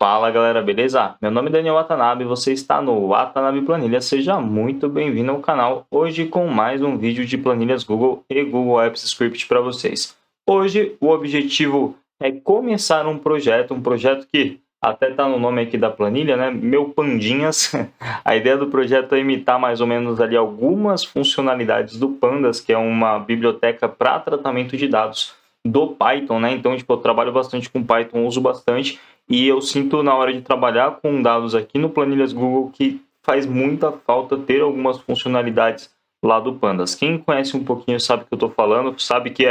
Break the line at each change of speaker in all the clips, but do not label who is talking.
Fala galera, beleza? Meu nome é Daniel Watanabe, você está no Watanabe Planilha, seja muito bem-vindo ao canal. Hoje com mais um vídeo de planilhas Google e Google Apps Script para vocês. Hoje o objetivo é começar um projeto que até está no nome aqui da planilha, né? Meu Pandinhas. A ideia do projeto é imitar mais ou menos ali algumas funcionalidades do Pandas, que é uma biblioteca para tratamento de dados do Python, né? Então, eu trabalho bastante com Python, uso bastante. E eu sinto na hora de trabalhar com dados aqui no Planilhas Google que faz muita falta ter algumas funcionalidades lá do Pandas. Quem conhece um pouquinho sabe o que eu estou falando, sabe que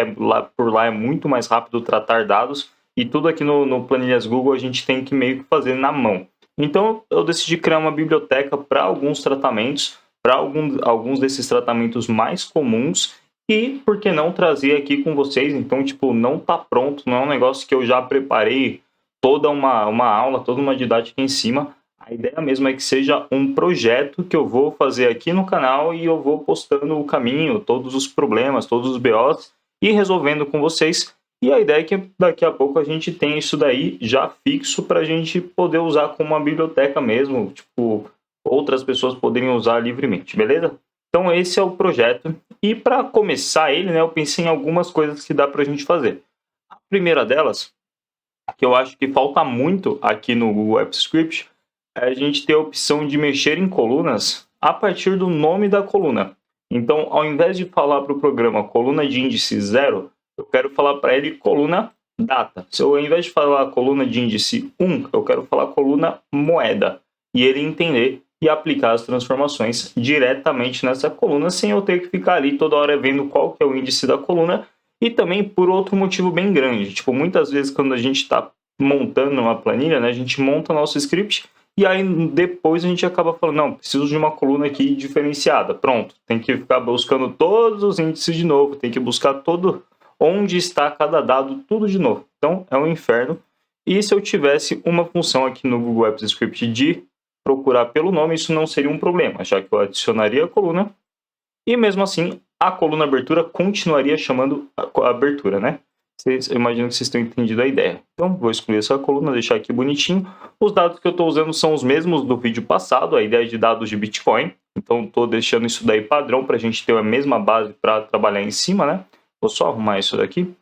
por lá é muito mais rápido tratar dados e tudo aqui no Planilhas Google a gente tem que meio que fazer na mão. Então eu decidi criar uma biblioteca para alguns tratamentos, para alguns desses tratamentos mais comuns e, por que não, trazer aqui com vocês. Então, não está pronto, não é um negócio que eu já preparei toda uma aula, toda uma didática em cima. A ideia mesmo é que seja um projeto que eu vou fazer aqui no canal e eu vou postando o caminho, todos os problemas, todos os BOs e resolvendo com vocês. E a ideia é que daqui a pouco a gente tenha isso daí já fixo para a gente poder usar como uma biblioteca mesmo, outras pessoas poderem usar livremente, beleza? Então esse é o projeto. E para começar ele, né, eu pensei em algumas coisas que dá para a gente fazer. A primeira delas, que eu acho que falta muito aqui no Google Apps Script, é a gente ter a opção de mexer em colunas a partir do nome da coluna. Então, ao invés de falar para o programa coluna de índice 0, eu quero falar para ele coluna data. Se eu, ao invés de falar coluna de índice 1, eu quero falar coluna moeda. E ele entender e aplicar as transformações diretamente nessa coluna, sem eu ter que ficar ali toda hora vendo qual que é o índice da coluna. E também por outro motivo bem grande. Muitas vezes quando a gente está montando uma planilha, né, a gente monta nosso script e aí depois a gente acaba falando, não, preciso de uma coluna aqui diferenciada. Pronto, tem que ficar buscando todos os índices de novo, tem que buscar todo onde está cada dado, tudo de novo. Então é um inferno. E se eu tivesse uma função aqui no Google Apps Script de procurar pelo nome, isso não seria um problema, já que eu adicionaria a coluna e mesmo assim a coluna abertura continuaria chamando a abertura, né? Eu imagino que vocês tenham entendido a ideia. Então, vou excluir essa coluna, deixar aqui bonitinho. Os dados que eu estou usando são os mesmos do vídeo passado, a ideia de dados de Bitcoin. Então, estou deixando isso daí padrão para a gente ter a mesma base para trabalhar em cima, né? Vou só arrumar isso daqui.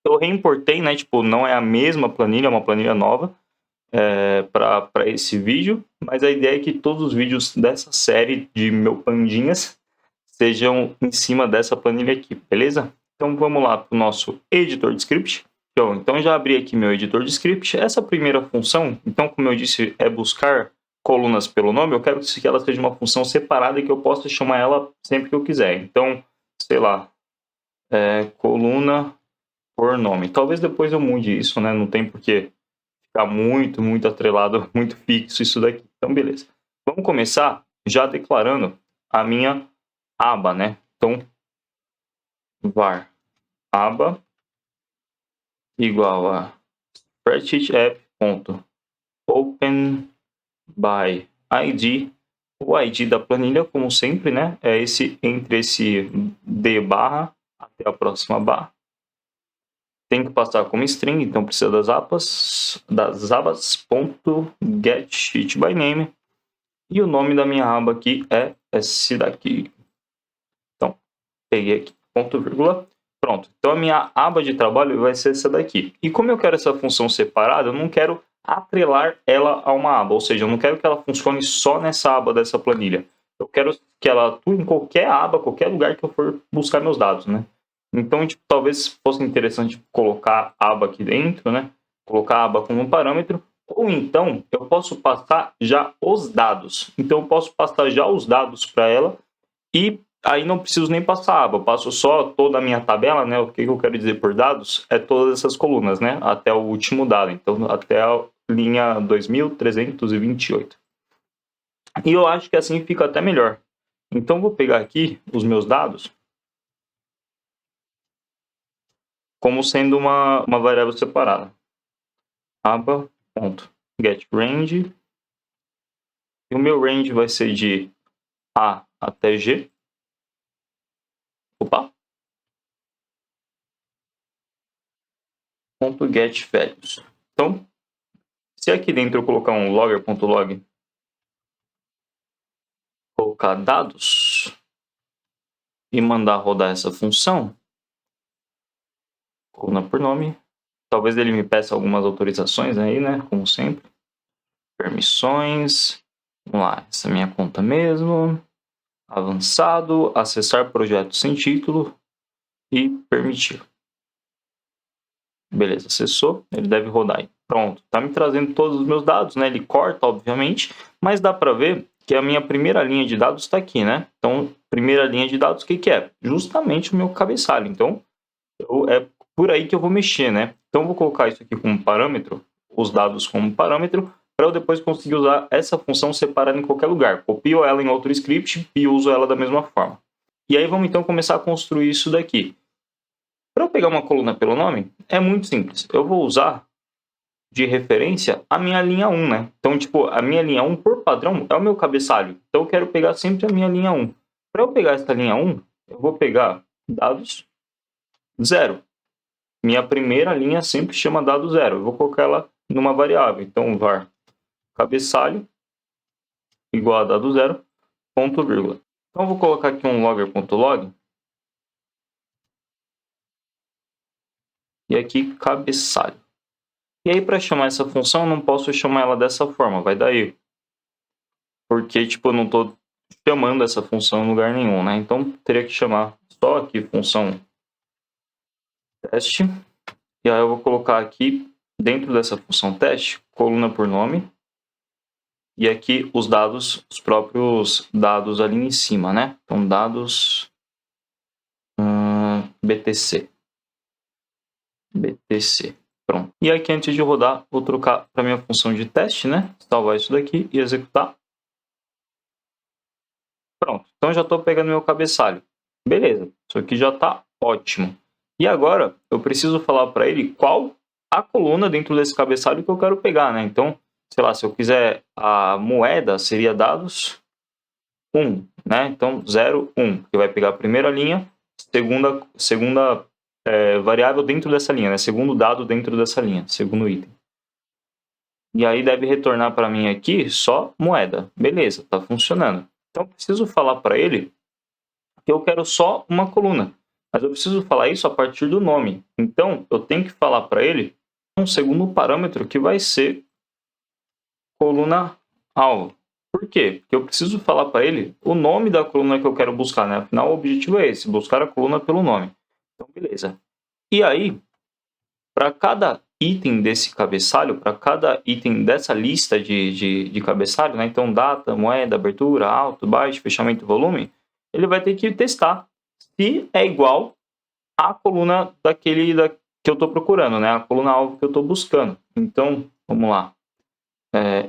Eu reimportei, né? Não é a mesma planilha, é uma planilha nova para esse vídeo. Mas a ideia é que todos os vídeos dessa série de Meu Pandinhas sejam em cima dessa planilha aqui, beleza? Então vamos lá para o nosso editor de script. Então já abri aqui meu editor de script. Essa primeira função, então como eu disse, é buscar colunas pelo nome. Eu quero que ela seja uma função separada e que eu possa chamar ela sempre que eu quiser. Então, sei lá, coluna por nome. Talvez depois eu mude isso, né? Não tem por que ficar muito atrelado, muito fixo isso daqui. Então, beleza. Vamos começar já declarando a minha aba, né? Então, var aba igual a spreadsheet app.open by id. O id da planilha, como sempre, né? É entre esse d barra até a próxima barra. Tem que passar como string, então precisa das abas ponto get sheet by name. E o nome da minha aba aqui é esse daqui. Então, peguei aqui, ponto, vírgula. Pronto. Então, a minha aba de trabalho vai ser essa daqui. E como eu quero essa função separada, eu não quero atrelar ela a uma aba. Ou seja, eu não quero que ela funcione só nessa aba dessa planilha. Eu quero que ela atue em qualquer aba, qualquer lugar que eu for buscar meus dados, né? Então, talvez fosse interessante colocar a aba aqui dentro, né? Colocar a aba como um parâmetro. Ou então, eu posso passar já os dados. Então, eu posso passar já os dados para ela e aí não preciso nem passar a aba. Eu passo só toda a minha tabela, né? O que eu quero dizer por dados é todas essas colunas, né? Até o último dado. Então, até a linha 2328. E eu acho que assim fica até melhor. Então, vou pegar aqui os meus dados como sendo uma variável separada. aba.getRange. E o meu range vai ser de A até G. Opa. .getValues. Então, Se aqui dentro eu colocar um logger.log, colocar dados e mandar rodar essa função, coluna por nome, talvez ele me peça algumas autorizações aí, né, como sempre. Permissões, vamos lá, essa é a minha conta mesmo, avançado, acessar projeto sem título e permitir. Beleza, acessou, ele deve rodar aí. Pronto, tá me trazendo todos os meus dados, né? Ele corta, obviamente, mas dá para ver que a minha primeira linha de dados está aqui, né? Então, primeira linha de dados, o que é? Justamente o meu cabeçalho. Então, é por aí que eu vou mexer, né? Então, eu vou colocar isso aqui como parâmetro, os dados como parâmetro, para eu depois conseguir usar essa função separada em qualquer lugar. Copio ela em outro script e uso ela da mesma forma. E aí, vamos então começar a construir isso daqui. Para eu pegar uma coluna pelo nome, é muito simples. Eu vou usar de referência a minha linha 1, né? Então, tipo, a minha linha 1, por padrão, é o meu cabeçalho. Então, eu quero pegar sempre a minha linha 1. Para eu pegar essa linha 1, eu vou pegar dados 0. Minha primeira linha sempre chama dado 0. Eu vou colocar ela numa variável. Então, var cabeçalho igual a dado 0, ponto, vírgula. Então, eu vou colocar aqui um logger.log. E aqui, cabeçalho. E aí, para chamar essa função, eu não posso chamar ela dessa forma, vai dar erro. Porque, tipo, eu não estou chamando essa função em lugar nenhum, né? Então, teria que chamar só aqui função teste. E aí eu vou colocar aqui, dentro dessa função teste, coluna por nome. E aqui os dados, os próprios dados ali em cima, né? Então, dados BTC. BTC. Pronto. E aqui, antes de rodar, vou trocar para minha função de teste, né? Salvar isso daqui e executar. Pronto. Então, já estou pegando meu cabeçalho. Beleza. Isso aqui já está ótimo. E agora, eu preciso falar para ele qual a coluna dentro desse cabeçalho que eu quero pegar, né? Então, sei lá, se eu quiser a moeda, seria dados 1, né? Então, 0, 1, que vai pegar a primeira linha, segunda variável dentro dessa linha, né? Segundo dado dentro dessa linha, segundo item. E aí deve retornar para mim aqui só moeda. Beleza, está funcionando. Então, eu preciso falar para ele que eu quero só uma coluna. Mas eu preciso falar isso a partir do nome. Então, eu tenho que falar para ele um segundo parâmetro que vai ser coluna alvo. Por quê? Porque eu preciso falar para ele o nome da coluna que eu quero buscar, né? Afinal, o objetivo é esse, buscar a coluna pelo nome. Então, beleza. E aí, para cada item desse cabeçalho, para cada item dessa lista de cabeçalho, né? Então, data, moeda, abertura, alto, baixo, fechamento, volume, ele vai ter que testar se é igual à coluna que eu estou procurando, né? A coluna alvo que eu estou buscando. Então, vamos lá.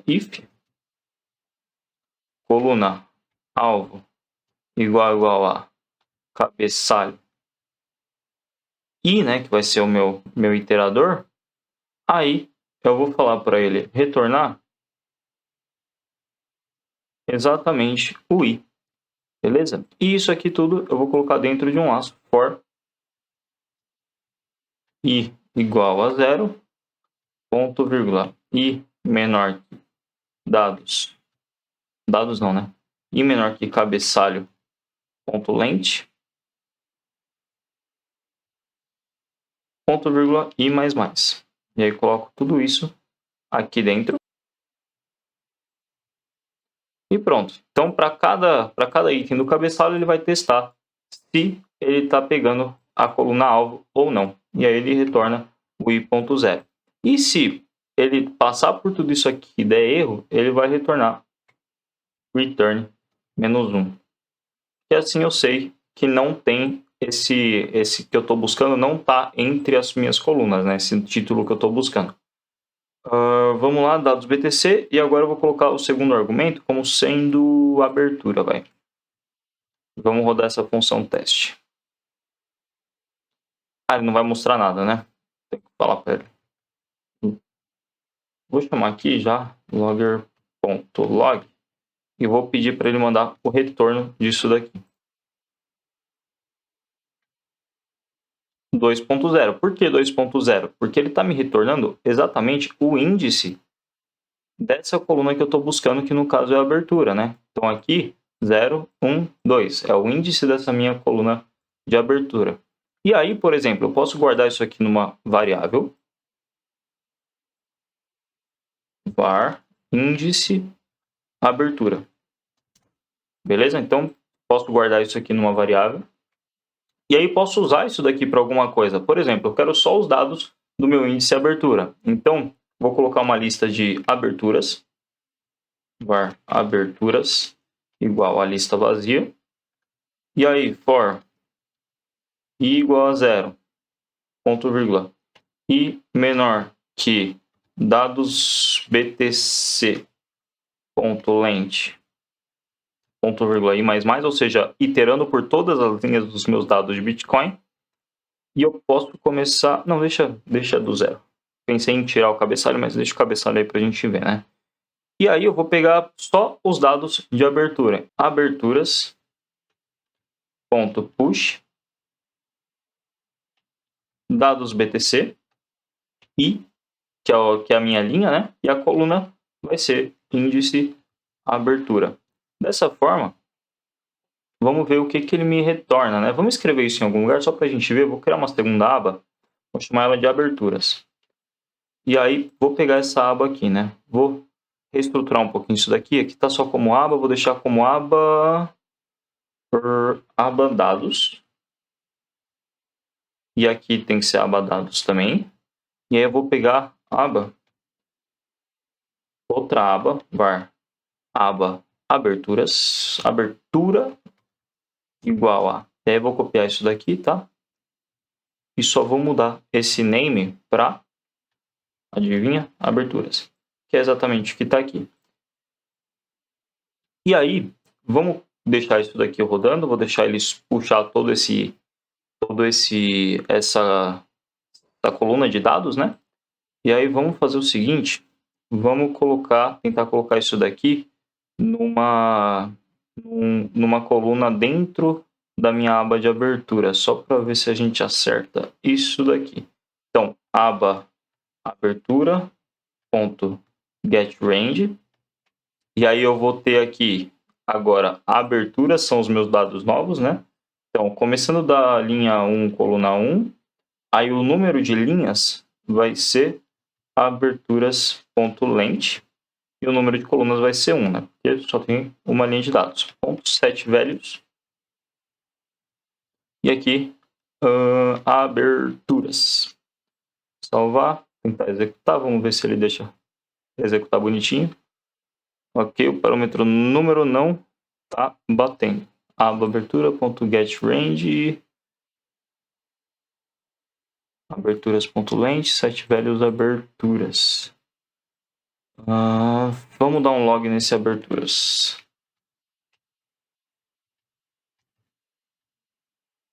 If coluna alvo igual a cabeçalho i, né, que vai ser o meu iterador, aí eu vou falar para ele retornar exatamente o i, beleza? E isso aqui tudo eu vou colocar dentro de um laço for i igual a 0, ponto, vírgula, i menor que dados não, né? I menor que cabeçalho, ponto length, ponto, vírgula, i mais mais. E aí coloco tudo isso aqui dentro. E pronto. Então, para cada item do cabeçalho, ele vai testar se ele está pegando a coluna alvo ou não. E aí ele retorna o i.0. E se ele passar por tudo isso aqui e der erro, ele vai retornar return -1. E assim eu sei que não tem esse que eu estou buscando, não está entre as minhas colunas, né? Esse título que eu estou buscando. Vamos lá, dados BTC, e agora eu vou colocar o segundo argumento como sendo abertura, vai. Vamos rodar essa função teste. Ele não vai mostrar nada, né? Tem que falar para ele. Vou chamar aqui já logger.log e vou pedir para ele mandar o retorno disso daqui. 2.0. Por que 2.0? Porque ele está me retornando exatamente o índice dessa coluna que eu estou buscando, que no caso é a abertura, né? Então aqui, 0, 1, 2, é o índice dessa minha coluna de abertura. E aí, por exemplo, eu posso guardar isso aqui numa variável, var índice abertura. Beleza? Então, posso guardar isso aqui numa variável. E aí posso usar isso daqui para alguma coisa. Por exemplo, eu quero só os dados do meu índice abertura. Então, vou colocar uma lista de aberturas. Var aberturas igual a lista vazia. E aí, for i igual a 0, ponto vírgula, i menor que dados btc, ponto length, ponto vírgula, i mais, ou seja, iterando por todas as linhas dos meus dados de Bitcoin. E eu posso começar... Não, deixa do 0. Pensei em tirar o cabeçalho, mas deixa o cabeçalho aí para a gente ver, né? E aí eu vou pegar só os dados de abertura. Aberturas, ponto push, dados BTC, i, que é a minha linha, né? E a coluna vai ser índice abertura. Dessa forma, vamos ver o que ele me retorna, né? Vamos escrever isso em algum lugar só para a gente ver. Vou criar uma segunda aba, vou chamar ela de aberturas. E aí, vou pegar essa aba aqui, né? Vou reestruturar um pouquinho isso daqui. Aqui está só como aba, vou deixar como aba dados. E aqui tem que ser aba dados também. E aí eu vou pegar aba, outra aba, var aba aberturas, abertura igual a... E aí eu vou copiar isso daqui, tá? E só vou mudar esse name para, adivinha, aberturas. Que é exatamente o que está aqui. E aí, vamos deixar isso daqui rodando, vou deixar eles puxar essa coluna de dados, né? E aí vamos fazer o seguinte, vamos tentar colocar isso daqui numa coluna dentro da minha aba de abertura, só para ver se a gente acerta isso daqui. Então, aba abertura, ponto get range, e aí eu vou ter aqui agora a abertura, são os meus dados novos, né? Então, começando da linha 1, coluna 1, aí o número de linhas vai ser aberturas.length e o número de colunas vai ser 1, né? Porque só tem uma linha de dados. Ponto 7 values. E aqui, aberturas. Salvar, tentar executar, vamos ver se ele deixa executar bonitinho. Ok, o parâmetro número não está batendo. Aba abertura.getRange, aberturas.length, 7 values aberturas. Vamos dar um log nesse aberturas.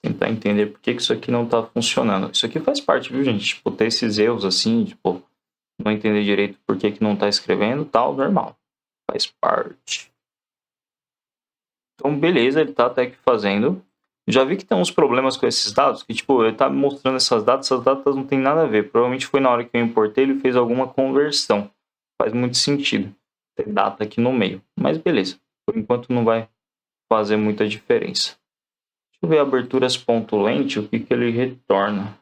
Tentar entender por que isso aqui não está funcionando. Isso aqui faz parte, viu, gente? Tipo, ter esses erros assim, tipo, não entender direito por que não está escrevendo, tal, normal. Faz parte. Então, beleza, ele está até que fazendo. Já vi que tem uns problemas com esses dados, que tipo, ele está mostrando essas datas não tem nada a ver. Provavelmente foi na hora que eu importei, ele fez alguma conversão. Faz muito sentido ter data aqui no meio. Mas beleza, por enquanto não vai fazer muita diferença. Deixa eu ver aberturas.length, o que ele retorna.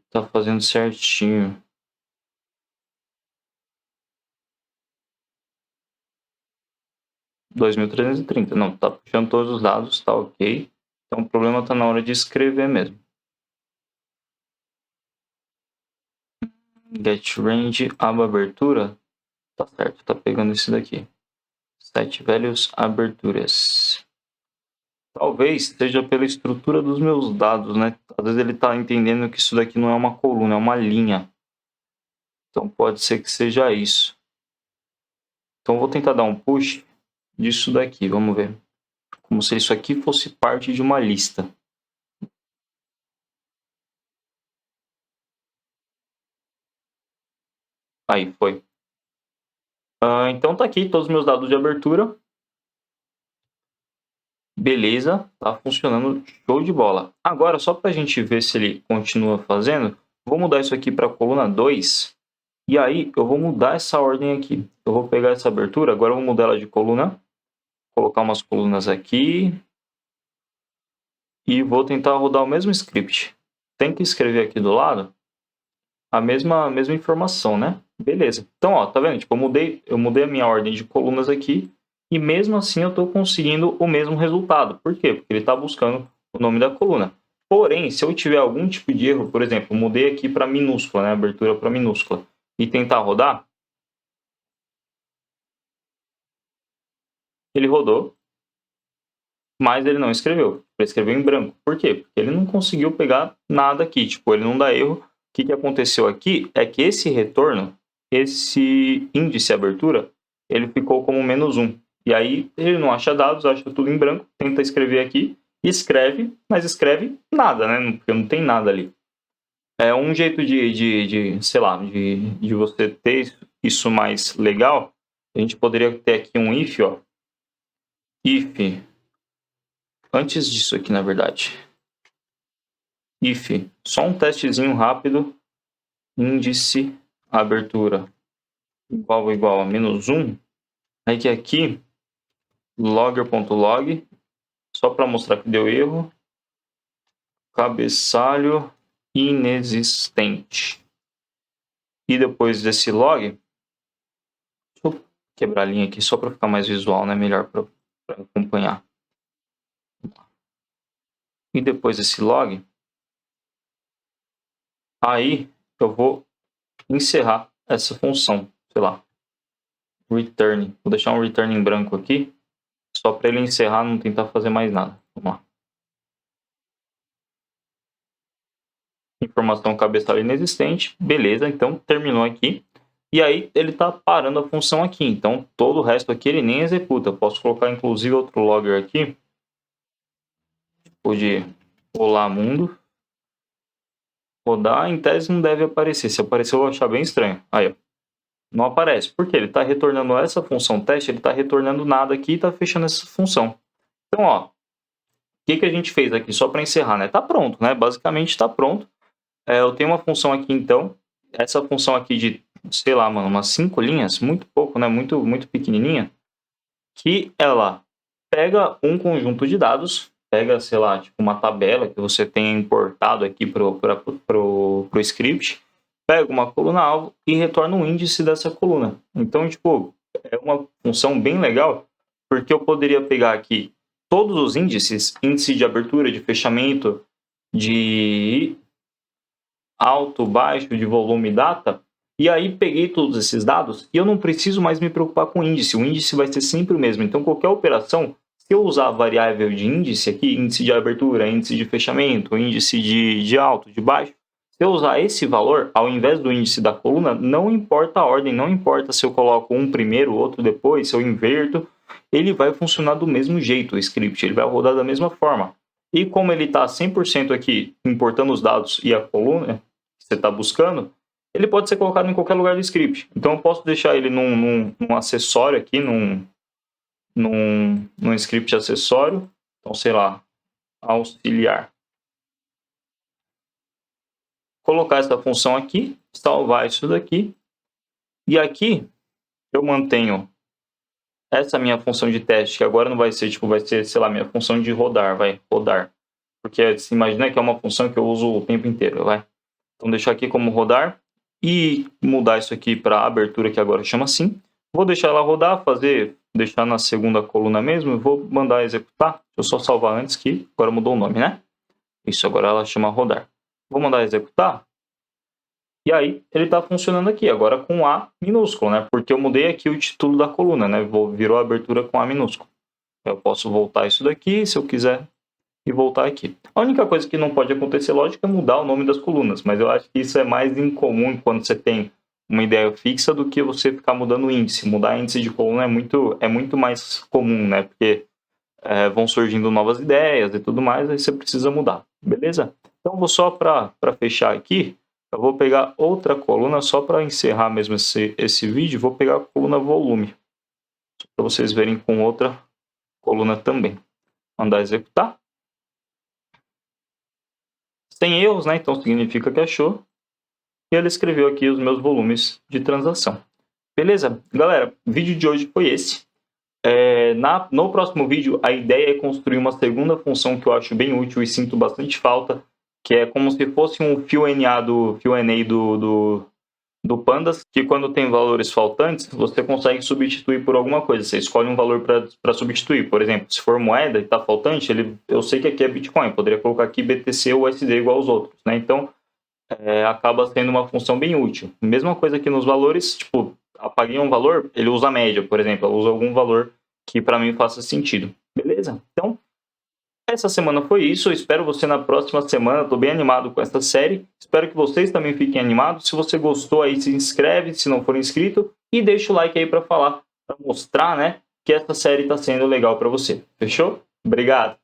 Está fazendo certinho. $2.330. Não, tá puxando todos os dados, tá ok. Então o problema tá na hora de escrever mesmo. Get range, aba abertura. Tá certo, tá pegando esse daqui. Set values aberturas. Talvez seja pela estrutura dos meus dados, né? Às vezes ele tá entendendo que isso daqui não é uma coluna, é uma linha. Então pode ser que seja isso. Então vou tentar dar um push disso daqui, vamos ver. Como se isso aqui fosse parte de uma lista. Aí, foi. Então tá aqui todos os meus dados de abertura. Beleza, tá funcionando show de bola. Agora, só para a gente ver se ele continua fazendo, vou mudar isso aqui para a coluna 2. E aí eu vou mudar essa ordem aqui. Eu vou pegar essa abertura, agora eu vou mudar ela de coluna, colocar umas colunas aqui e vou tentar rodar o mesmo script. Tem que escrever aqui do lado a mesma informação, né? Beleza. Então, ó, tá vendo? Tipo, eu mudei a minha ordem de colunas aqui e mesmo assim eu estou conseguindo o mesmo resultado. Por quê? Porque ele está buscando o nome da coluna. Porém, se eu tiver algum tipo de erro, por exemplo, mudei aqui para minúscula, né? Abertura para minúscula, e tentar rodar, ele rodou, mas ele não escreveu. Ele escreveu em branco. Por quê? Porque ele não conseguiu pegar nada aqui. Tipo, ele não dá erro. O que aconteceu aqui é que esse retorno, esse índice abertura, ele ficou como -1. E aí ele não acha dados, acha tudo em branco, tenta escrever aqui, escreve, mas escreve nada, né? Porque não tem nada ali. É um jeito sei lá, de você ter isso mais legal. A gente poderia ter aqui um if, ó. If. Antes disso aqui, na verdade. If. Só um testezinho rápido. Índice abertura igual a -1. Aí que aqui, logger.log, só para mostrar que deu erro. Cabeçalho inexistente. E depois desse log, deixa eu quebrar a linha aqui só para ficar mais visual, né? Melhor para acompanhar. E depois desse log, aí eu vou encerrar essa função, sei lá, return. Vou deixar um return em branco aqui, só para ele encerrar, não tentar fazer mais nada. Vamos lá. Informação cabeçalho inexistente. Beleza, então terminou aqui. E aí ele está parando a função aqui. Então todo o resto aqui ele nem executa. Eu posso colocar inclusive outro logger aqui. Tipo de olá mundo. Rodar, em tese não deve aparecer. Se aparecer eu vou achar bem estranho. Aí, ó. Não aparece. Por quê? Ele está retornando essa função teste, ele está retornando nada aqui e está fechando essa função. Então, ó, o que a gente fez aqui? Só para encerrar, né? Tá pronto, né? Basicamente está pronto. Eu tenho uma função aqui, então. Essa função aqui de, sei lá, mano, umas 5 linhas, muito pouco, né? Muito pequenininha. Que ela pega um conjunto de dados, pega, sei lá, tipo uma tabela que você tem importado aqui pro script, pega uma coluna-alvo e retorna o índice dessa coluna. Então, tipo, é uma função bem legal, porque eu poderia pegar aqui todos os índices, índice de abertura, de fechamento, de alto, baixo, de volume, data, e aí peguei todos esses dados e eu não preciso mais me preocupar com o índice vai ser sempre o mesmo. Então qualquer operação, se eu usar a variável de índice aqui, índice de abertura, índice de fechamento, índice de alto, de baixo, se eu usar esse valor ao invés do índice da coluna, não importa a ordem, não importa se eu coloco um primeiro, outro depois, se eu inverto, ele vai funcionar do mesmo jeito, o script, ele vai rodar da mesma forma. E como ele está 100% aqui importando os dados e a coluna que você está buscando, ele pode ser colocado em qualquer lugar do script. Então eu posso deixar ele num acessório aqui, num script acessório. Então, sei lá, auxiliar. Colocar essa função aqui, salvar isso daqui. E aqui eu mantenho essa minha função de teste, que agora não vai ser, tipo, vai ser, sei lá, minha função de rodar, vai rodar. Porque se imagina que é uma função que eu uso o tempo inteiro, vai. Então deixar aqui como rodar e mudar isso aqui para abertura, que agora chama assim. Vou deixar ela rodar, deixar na segunda coluna mesmo, e vou mandar executar. Deixa eu só salvar antes que agora mudou o nome, né? Isso, agora ela chama rodar. Vou mandar executar. E aí ele está funcionando aqui, agora com A minúsculo, né? Porque eu mudei aqui o título da coluna, né? Virou a abertura com A minúsculo. Eu posso voltar isso daqui, se eu quiser, e voltar aqui. A única coisa que não pode acontecer, lógico, é mudar o nome das colunas, mas eu acho que isso é mais incomum quando você tem uma ideia fixa do que você ficar mudando o índice. Mudar índice de coluna é muito mais comum, né? Porque vão surgindo novas ideias e tudo mais, aí você precisa mudar, beleza? Então, vou só para fechar aqui, eu vou pegar outra coluna, só para encerrar mesmo esse vídeo, vou pegar a coluna volume, para vocês verem com outra coluna também. Mandar executar. Sem erros, né? Então significa que achou. e ele escreveu aqui os meus volumes de transação. Beleza? Galera, o vídeo de hoje foi esse. No próximo vídeo, a ideia é construir uma segunda função que eu acho bem útil e sinto bastante falta, que é como se fosse um FIO-NA do Pandas, que quando tem valores faltantes, você consegue substituir por alguma coisa. Você escolhe um valor para substituir. Por exemplo, se for moeda e está faltante, eu sei que aqui é Bitcoin, eu poderia colocar aqui BTC ou USD igual aos outros, né? Então, acaba sendo uma função bem útil. Mesma coisa aqui nos valores, tipo, apaguei um valor, ele usa a média, por exemplo, usa algum valor que para mim faça sentido. Beleza? Então, essa semana foi isso. Eu espero você na próxima semana. Estou bem animado com essa série. Espero que vocês também fiquem animados. Se você gostou aí, se inscreve, se não for inscrito, e deixa o like aí para falar, para mostrar, né, que essa série está sendo legal para você. Fechou? Obrigado.